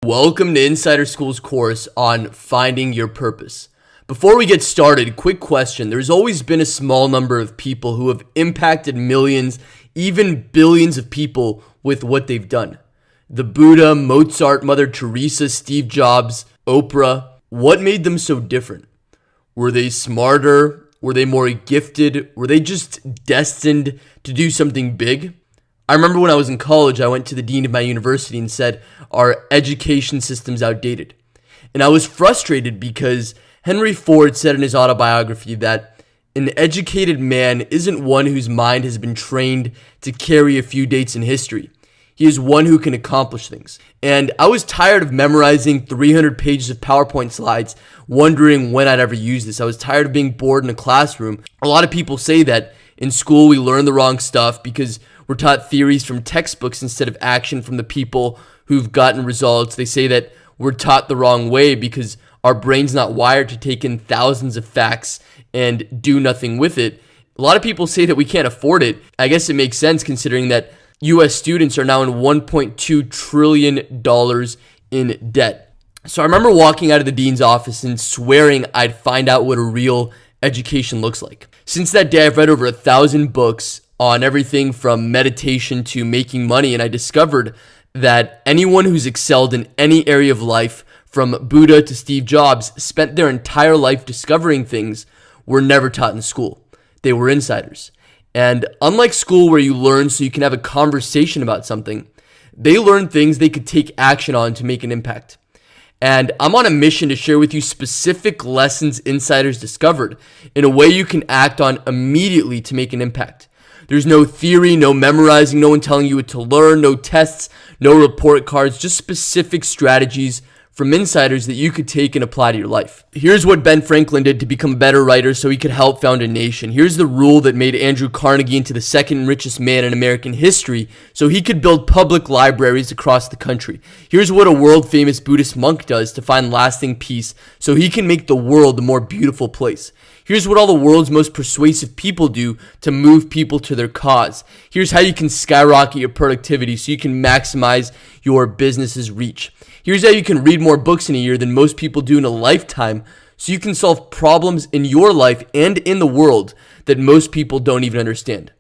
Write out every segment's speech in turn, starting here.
Welcome to Insider School's course on finding your purpose. Before we get started, quick question. There's always been a small number of people who have impacted millions, even billions of people with what they've done. The Buddha, Mozart, Mother Teresa, Steve Jobs, Oprah. What made them so different? Were they smarter? Were they more gifted? Were they just destined to do something big? I remember when I was in college, I went to the dean of my university and said, our education system's outdated. And I was frustrated because Henry Ford said in his autobiography that an educated man isn't one whose mind has been trained to carry a few dates in history. He is one who can accomplish things. And I was tired of memorizing 300 pages of PowerPoint slides, wondering when I'd ever use this. I was tired of being bored in a classroom. A lot of people say that in school we learn the wrong stuff because we're taught theories from textbooks instead of action from the people who've gotten results. They say that we're taught the wrong way because our brain's not wired to take in thousands of facts and do nothing with it. A lot of people say that we can't afford it. I guess it makes sense considering that U.S. students are now in $1.2 trillion in debt. So I remember walking out of the dean's office and swearing I'd find out what a real education looks like. Since that day, I've read over 1,000 books on everything from meditation to making money, and I discovered that anyone who's excelled in any area of life, from Buddha to Steve Jobs, spent their entire life discovering things were never taught in school. They were insiders. And unlike school where you learn so you can have a conversation about something, they learned things they could take action on to make an impact. And I'm on a mission to share with you specific lessons insiders discovered in a way you can act on immediately to make an impact. There's no theory, no memorizing, no one telling you what to learn, no tests, no report cards, just specific strategies from insiders that you could take and apply to your life. Here's what Ben Franklin did to become a better writer so he could help found a nation. Here's the rule that made Andrew Carnegie into the second richest man in American history so he could build public libraries across the country. Here's what a world-famous Buddhist monk does to find lasting peace so he can make the world a more beautiful place. Here's what all the world's most persuasive people do to move people to their cause. Here's how you can skyrocket your productivity so you can maximize your business's reach. Here's how you can read more books in a year than most people do in a lifetime so you can solve problems in your life and in the world that most people don't even understand.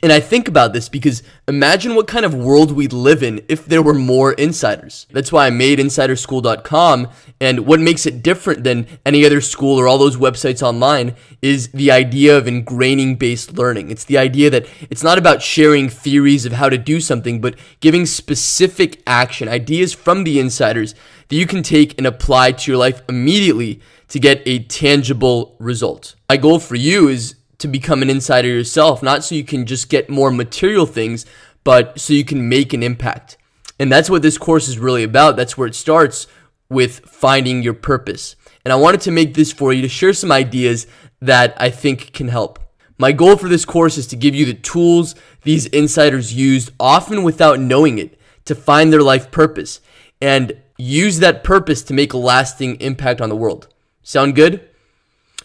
And I think about this because imagine what kind of world we'd live in if there were more insiders. That's why I made insiderschool.com, and what makes it different than any other school or all those websites online is the idea of ingraining based learning. It's the idea that it's not about sharing theories of how to do something, but giving specific action, ideas from the insiders that you can take and apply to your life immediately to get a tangible result. My goal for you is to become an insider yourself, not so you can just get more material things, but so you can make an impact. And that's what this course is really about. That's where it starts, with finding your purpose. And I wanted to make this for you to share some ideas that I think can help. My goal for this course is to give you the tools these insiders used, often without knowing it, to find their life purpose and use that purpose to make a lasting impact on the world. Sound good?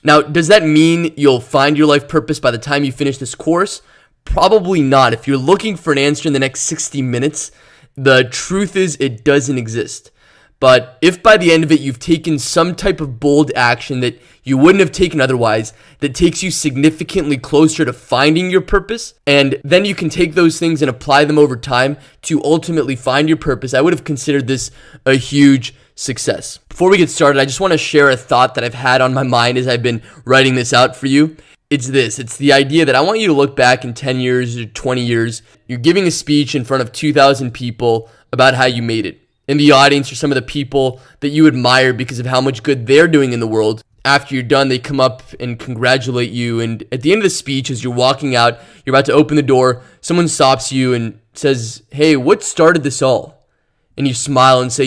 Now, does that mean you'll find your life purpose by the time you finish this course? Probably not. If you're looking for an answer in the next 60 minutes, the truth is it doesn't exist. But if by the end of it you've taken some type of bold action that you wouldn't have taken otherwise, that takes you significantly closer to finding your purpose, and then you can take those things and apply them over time to ultimately find your purpose, I would have considered this a huge success. Before we get started, I just want to share a thought that I've had on my mind as I've been writing this out for you. It's this. It's the idea that I want you to look back in 10 years or 20 years. You're giving a speech in front of 2,000 people about how you made it. In the audience are some of the people that you admire because of how much good they're doing in the world. After you're done, they come up and congratulate you. And at the end of the speech, as you're walking out, you're about to open the door, someone stops you and says, "Hey, what started this all?" And you smile and say,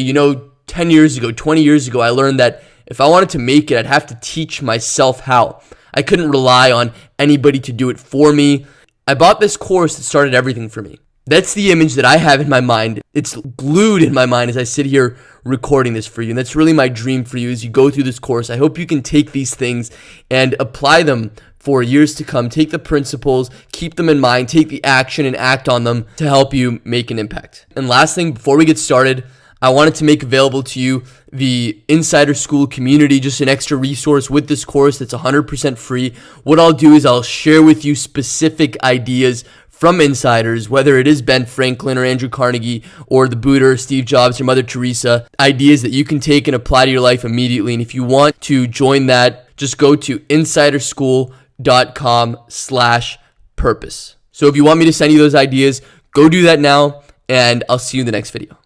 10 years ago, 20 years ago, I learned that if I wanted to make it, I'd have to teach myself how. I couldn't rely on anybody to do it for me. I bought this course that started everything for me. That's the image that I have in my mind. It's glued in my mind as I sit here recording this for you. And that's really my dream for you as you go through this course. I hope you can take these things and apply them for years to come. Take the principles, keep them in mind, take the action and act on them to help you make an impact. And last thing, before we get started, I wanted to make available to you the Insider School community, just an extra resource with this course that's 100% free. What I'll do is I'll share with you specific ideas from insiders, whether it is Ben Franklin or Andrew Carnegie or the Buddha or Steve Jobs or Mother Teresa, ideas that you can take and apply to your life immediately. And if you want to join that, just go to insiderschool.com/purpose. So if you want me to send you those ideas, go do that now, and I'll see you in the next video.